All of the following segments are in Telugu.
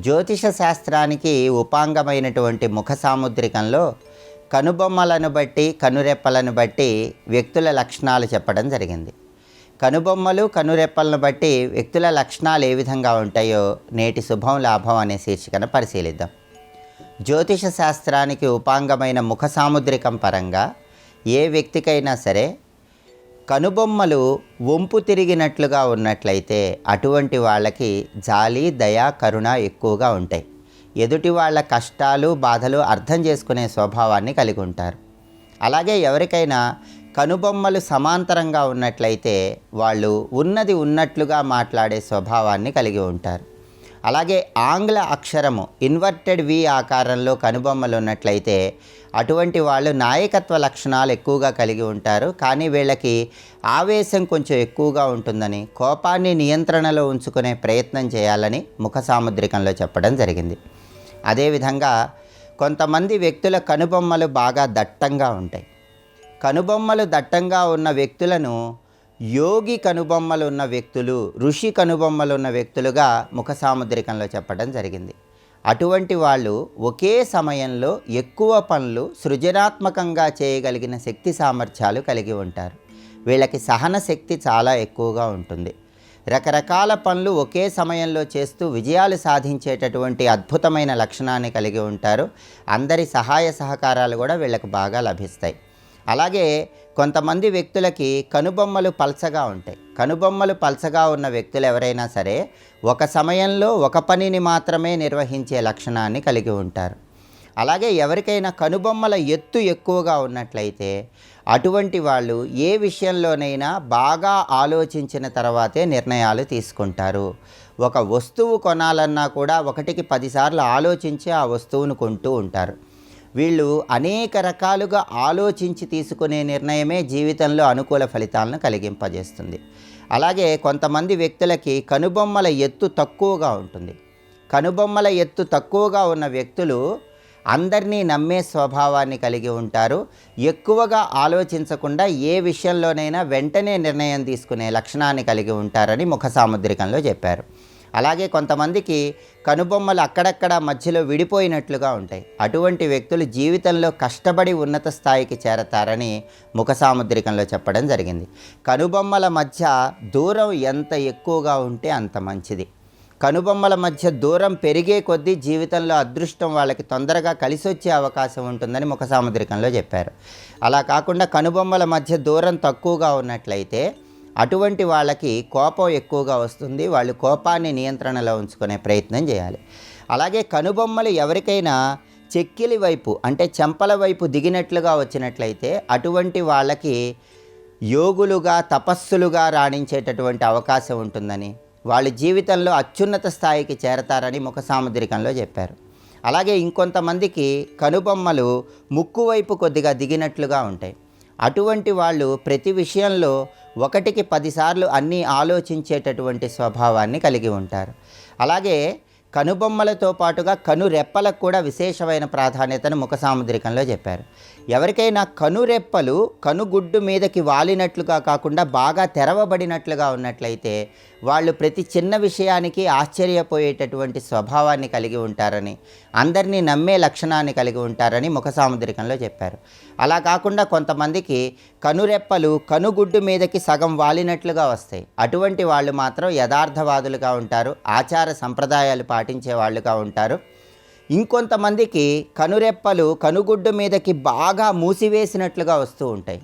జ్యోతిష శాస్త్రానికి ఉపాంగమైనటువంటి ముఖ సాముద్రికంలో కనుబొమ్మలను బట్టి కనురెప్పలను బట్టి వ్యక్తుల లక్షణాలు చెప్పడం జరిగింది. కనుబొమ్మలు కనురెప్పలను బట్టి వ్యక్తుల లక్షణాలు ఏ విధంగా ఉంటాయో నేటి శుభం లాభం అనే శీర్షికన పరిశీలిద్దాం. జ్యోతిష శాస్త్రానికి ఉపాంగమైన ముఖ సాముద్రికం పరంగా ఏ వ్యక్తికైనా సరే కనుబొమ్మలు వంపు తిరిగినట్లుగా ఉన్నట్లయితే అటువంటి వాళ్ళకి జాలి, దయ, కరుణ ఎక్కువగా ఉంటాయి. ఎదుటి వాళ్ళ కష్టాలు, బాధలు అర్థం చేసుకునే స్వభావాన్ని కలిగి ఉంటారు. అలాగే ఎవరికైనా కనుబొమ్మలు సమాంతరంగా ఉన్నట్లయితే వాళ్ళు ఉన్నది ఉన్నట్లుగా మాట్లాడే స్వభావాన్ని కలిగి ఉంటారు. అలాగే ఆంగ్ల అక్షరము ఇన్వర్టెడ్ వి ఆకారంలో కనుబొమ్మలు ఉన్నట్లయితే అటువంటి వాళ్ళు నాయకత్వ లక్షణాలు ఎక్కువగా కలిగి ఉంటారు. కానీ వీళ్ళకి ఆవేశం కొంచెం ఎక్కువగా ఉంటుందని, కోపాన్ని నియంత్రణలో ఉంచుకునే ప్రయత్నం చేయాలని ముఖ సాముద్రికంలో చెప్పడం జరిగింది. అదేవిధంగా కొంతమంది వ్యక్తుల కనుబొమ్మలు బాగా దట్టంగా ఉంటాయి. కనుబొమ్మలు దట్టంగా ఉన్న వ్యక్తులను యోగి కనుబొమ్మలు ఉన్న వ్యక్తులు, ఋషి కనుబొమ్మలు ఉన్న వ్యక్తులుగా ముఖ సాముద్రికంలో చెప్పడం జరిగింది. అటువంటి వాళ్ళు ఒకే సమయంలో ఎక్కువ పనులు సృజనాత్మకంగా చేయగలిగిన శక్తి సామర్థ్యాలు కలిగి ఉంటారు. వీళ్ళకి సహన శక్తి చాలా ఎక్కువగా ఉంటుంది. రకరకాల పనులు ఒకే సమయంలో చేస్తూ విజయాలు సాధించేటటువంటి అద్భుతమైన లక్షణాన్ని కలిగి ఉంటారు. అందరి సహాయ సహకారాలు కూడా వీళ్ళకి బాగా లభిస్తాయి. అలాగే కొంతమంది వ్యక్తులకి కనుబొమ్మలు పల్చగా ఉంటాయి. కనుబొమ్మలు పల్చగా ఉన్న వ్యక్తులు ఎవరైనా సరే ఒక సమయంలో ఒక పనిని మాత్రమే నిర్వహించే లక్షణాన్ని కలిగి ఉంటారు. అలాగే ఎవరికైనా కనుబొమ్మల ఎత్తు ఎక్కువగా ఉన్నట్లయితే అటువంటి వాళ్ళు ఏ విషయంలోనైనా బాగా ఆలోచించిన తర్వాతే నిర్ణయాలు తీసుకుంటారు. ఒక వస్తువు కొనాలన్నా కూడా 1కి 10 సార్లు ఆలోచించి ఆ వస్తువును కొంటూ ఉంటారు. వీళ్ళు అనేక రకాలుగా ఆలోచించి తీసుకునే నిర్ణయమే జీవితంలో అనుకూల ఫలితాలను కలిగింపజేస్తుంది. అలాగే కొంతమంది వ్యక్తులకి కనుబొమ్మల ఎత్తు తక్కువగా ఉంటుంది. కనుబొమ్మల ఎత్తు తక్కువగా ఉన్న వ్యక్తులు అందరినీ నమ్మే స్వభావాన్ని కలిగి ఉంటారు. ఎక్కువగా ఆలోచించకుండా ఏ విషయంలోనైనా వెంటనే నిర్ణయం తీసుకునే లక్షణాన్ని కలిగి ఉంటారని ముఖ సాముద్రికంలో చెప్పారు. అలాగే కొంతమందికి కనుబొమ్మలు అక్కడక్కడ మధ్యలో విడిపోయినట్లుగా ఉంటాయి. అటువంటి వ్యక్తులు జీవితంలో కష్టపడి ఉన్నత స్థాయికి చేరతారని ముఖ సాముద్రికంలో చెప్పడం జరిగింది. కనుబొమ్మల మధ్య దూరం ఎంత ఎక్కువగా ఉంటే అంత మంచిది. కనుబొమ్మల మధ్య దూరం పెరిగే కొద్దీ జీవితంలో అదృష్టం వాళ్ళకి తొందరగా కలిసి వచ్చే అవకాశం ఉంటుందని ముఖ సాముద్రికంలో చెప్పారు. అలా కాకుండా కనుబొమ్మల మధ్య దూరం తక్కువగా ఉన్నట్లయితే అటువంటి వాళ్ళకి కోపం ఎక్కువగా వస్తుంది. వాళ్ళు కోపాన్ని నియంత్రణలో ఉంచుకునే ప్రయత్నం చేయాలి. అలాగే కనుబొమ్మలు ఎవరికైనా చెక్కిలి వైపు అంటే చెంపల వైపు దిగినట్లుగా వచ్చినట్లయితే అటువంటి వాళ్ళకి యోగులుగా, తపస్సులుగా రాణించేటటువంటి అవకాశం ఉంటుందని, వాళ్ళ జీవితంలో అత్యున్నత స్థాయికి చేరతారని ముఖ సాముద్రికంలో చెప్పారు. అలాగే ఇంకొంతమందికి కనుబొమ్మలు ముక్కు వైపు కొద్దిగా దిగినట్లుగా ఉంటాయి. అటువంటి వాళ్ళు ప్రతి విషయంలో 1కి 10 సార్లు అన్నీ ఆలోచించేటటువంటి స్వభావాన్ని కలిగి ఉంటారు. అలాగే కనుబొమ్మలతో పాటుగా కనురెప్పలకు కూడా విశేషమైన ప్రాధాన్యతను ముఖ సాముద్రికంలో చెప్పారు. ఎవరికైనా కనురెప్పలు కనుగుడ్డు మీదకి వాలినట్లుగా కాకుండా బాగా తెరవబడినట్లుగా ఉన్నట్లయితే వాళ్ళు ప్రతి చిన్న విషయానికి ఆశ్చర్యపోయేటటువంటి స్వభావాన్ని కలిగి ఉంటారని, అందరినీ నమ్మే లక్షణాన్ని కలిగి ఉంటారని ముఖ సాముద్రికంలో చెప్పారు. అలా కాకుండా కొంతమందికి కనురెప్పలు కనుగుడ్డు మీదకి సగం వాలినట్లుగా వస్తాయి. అటువంటి వాళ్ళు మాత్రం యథార్థవాదులుగా ఉంటారు, ఆచార సంప్రదాయాలు పాటించే వాళ్ళుగా ఉంటారు. ఇంకొంతమందికి కనురెప్పలు కనుగుడ్డు మీదకి బాగా మూసివేసినట్లుగా వస్తూ ఉంటాయి.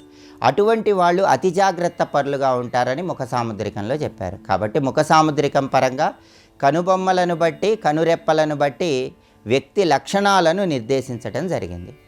అటువంటి వాళ్ళు అతి జాగ్రత్త పరులుగా ఉంటారని ముఖ సాముద్రికంలో చెప్పారు. కాబట్టి ముఖ సాముద్రికం పరంగా కనుబొమ్మలను బట్టి కనురెప్పలను బట్టి వ్యక్తి లక్షణాలను నిర్దేశించడం జరిగింది.